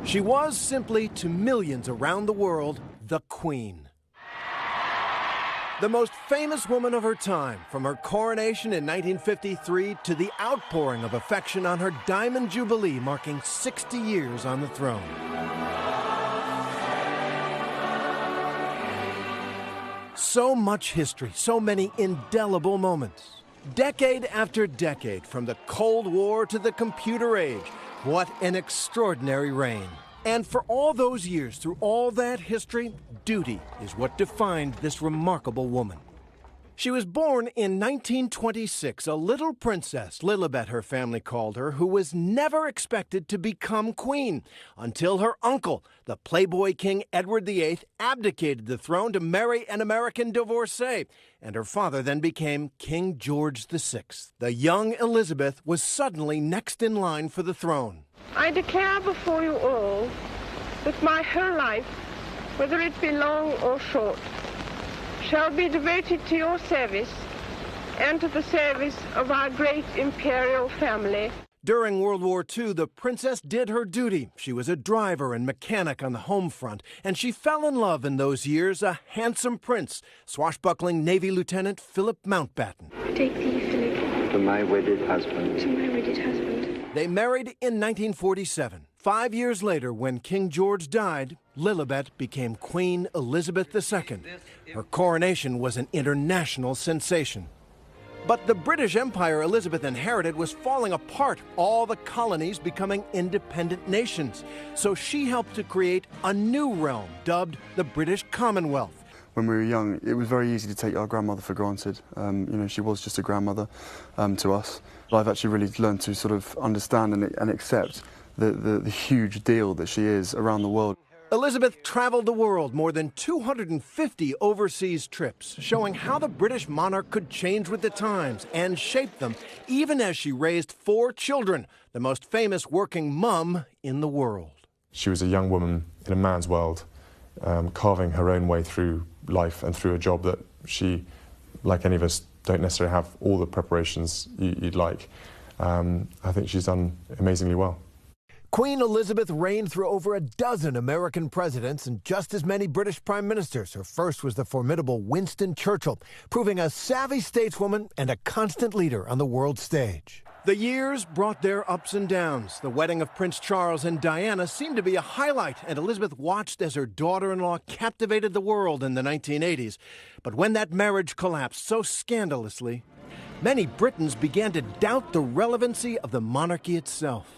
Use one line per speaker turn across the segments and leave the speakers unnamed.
She was simply, to millions around the world, the Queen. The most famous woman of her time, from her coronation in 1953 to the outpouring of affection on her Diamond Jubilee marking 60 years on the throne. So much history, so many indelible moments. Decade after decade, from the Cold War to the computer age, what an extraordinary reign. And for all those years, through all that history, duty is what defined this remarkable woman. She was born in 1926, a little princess, Lilibet her family called her, who was never expected to become queen until her uncle, the Playboy King Edward VIII, abdicated the throne to marry an American divorcee, and her father then became King George VI. The young Elizabeth was suddenly next in line for the throne.
I declare before you all that my whole life, whether it be long or short, shall be devoted to your service and to the service of our great imperial family.
During World War II, the princess did her duty. She was a driver and mechanic on the home front, and she fell in love in those years, a handsome prince, swashbuckling Navy Lieutenant Philip Mountbatten.
Take thee, Philip.
To my wedded husband.
To my wedded husband.
They married in 1947. 5 years later, when King George died, Lilibet became Queen Elizabeth II. Her coronation was an international sensation. But the British Empire Elizabeth inherited was falling apart, all the colonies becoming independent nations. So she helped to create a new realm dubbed the British Commonwealth.
When we were young, it was very easy to take our grandmother for granted. She was just a grandmother to us. But I've actually really learned to sort of understand and accept the huge deal that she is around the world.
Elizabeth traveled the world, more than 250 overseas trips, showing how the British monarch could change with the times and shape them, even as she raised 4 children, the most famous working mum in the world.
She was a young woman in a man's world, carving her own way through life and through a job that she, like any of us, don't necessarily have all the preparations you'd like. I think she's done amazingly well.
Queen Elizabeth reigned through over a dozen American presidents and just as many British prime ministers. Her first was the formidable Winston Churchill, proving a savvy stateswoman and a constant leader on the world stage. The years brought their ups and downs. The wedding of Prince Charles and Diana seemed to be a highlight, and Elizabeth watched as her daughter-in-law captivated the world in the 1980s. But when that marriage collapsed so scandalously, many Britons began to doubt the relevancy of the monarchy itself.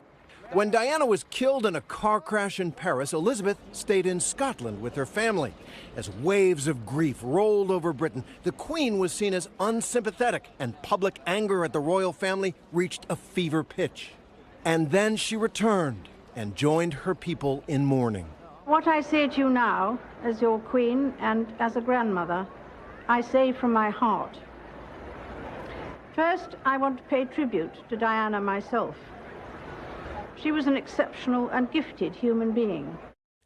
When Diana was killed in a car crash in Paris, Elizabeth stayed in Scotland with her family. As waves of grief rolled over Britain, the Queen was seen as unsympathetic, and public anger at the royal family reached a fever pitch. And then she returned and joined her people in mourning.
What I say to you now, as your Queen and as a grandmother, I say from my heart. First, I want to pay tribute to Diana myself. She was an exceptional and gifted human being.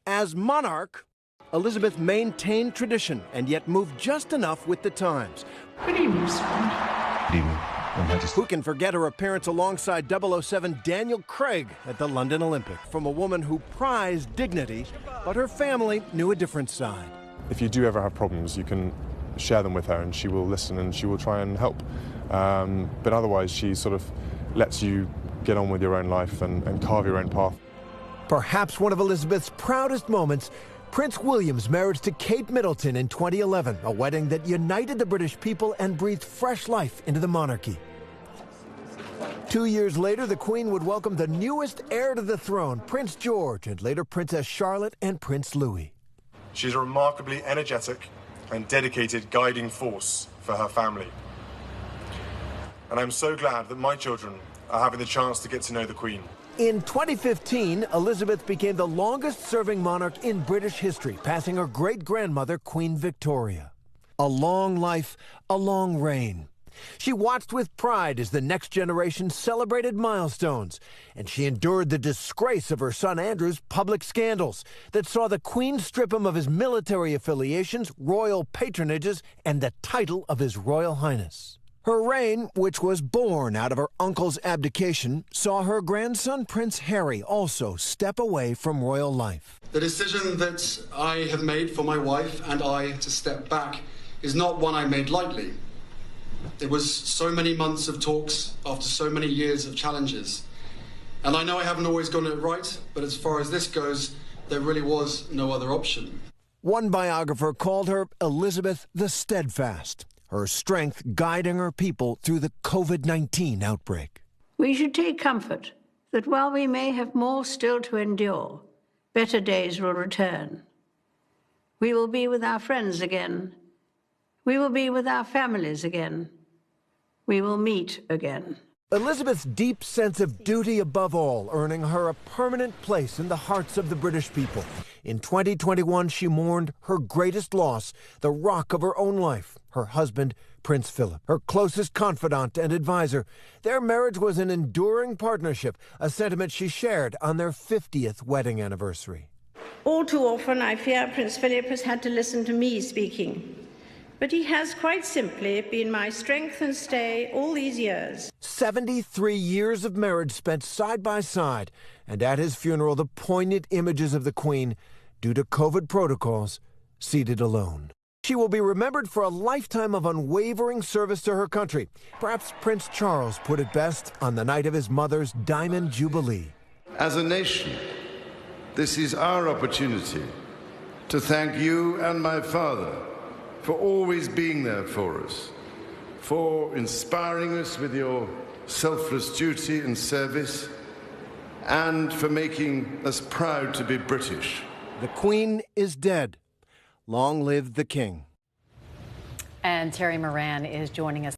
As monarch, Elizabeth maintained tradition and yet moved just enough with the times.
Good evening, sir.
Good evening, Your Majesty.
Who can forget her appearance alongside 007 Daniel Craig at the London Olympic? From a woman who prized dignity, but her family knew a different side.
If you do ever have problems, you can share them with her and she will listen and she will try and help. But otherwise, she sort of lets you get on with your own life and carve your own path.
Perhaps one of Elizabeth's proudest moments, Prince William's marriage to Kate Middleton in 2011, a wedding that united the British people and breathed fresh life into the monarchy. 2 years later, the Queen would welcome the newest heir to the throne, Prince George, and later Princess Charlotte and Prince Louis.
She's a remarkably energetic and dedicated guiding force for her family. And I'm so glad that my children are having the chance to get to know the Queen.
In 2015, Elizabeth became the longest-serving monarch in British history, passing her great-grandmother, Queen Victoria. A long life, a long reign. She watched with pride as the next generation celebrated milestones, and she endured the disgrace of her son Andrew's public scandals that saw the Queen strip him of his military affiliations, royal patronages, and the title of His Royal Highness. Her reign, which was born out of her uncle's abdication, saw her grandson Prince Harry also step away from royal life.
The decision that I have made for my wife and I to step back is not one I made lightly. It was so many months of talks after so many years of challenges. And I know I haven't always gotten it right, but as far as this goes, there really was no other option.
One biographer called her Elizabeth the Steadfast, her strength guiding her people through the COVID-19 outbreak.
We should take comfort that while we may have more still to endure, better days will return. We will be with our friends again. We will be with our families again. We will meet again.
Elizabeth's deep sense of duty above all earning her a permanent place in the hearts of the British people. In 2021, she mourned her greatest loss, the rock of her own life, her husband, Prince Philip, her closest confidant and advisor. Their marriage was an enduring partnership, a sentiment she shared on their 50th wedding anniversary.
All too often, I fear Prince Philip has had to listen to me speaking. But he has quite simply been my strength and stay all these years.
73 years of marriage spent side by side, and at his funeral, the poignant images of the Queen, due to COVID protocols, seated alone. She will be remembered for a lifetime of unwavering service to her country. Perhaps Prince Charles put it best on the night of his mother's Diamond Jubilee.
As a nation, this is our opportunity to thank you and my father for always being there for us, for inspiring us with your selfless duty and service, and for making us proud to be British.
The Queen is dead. Long live the King.
And Terry Moran is joining us.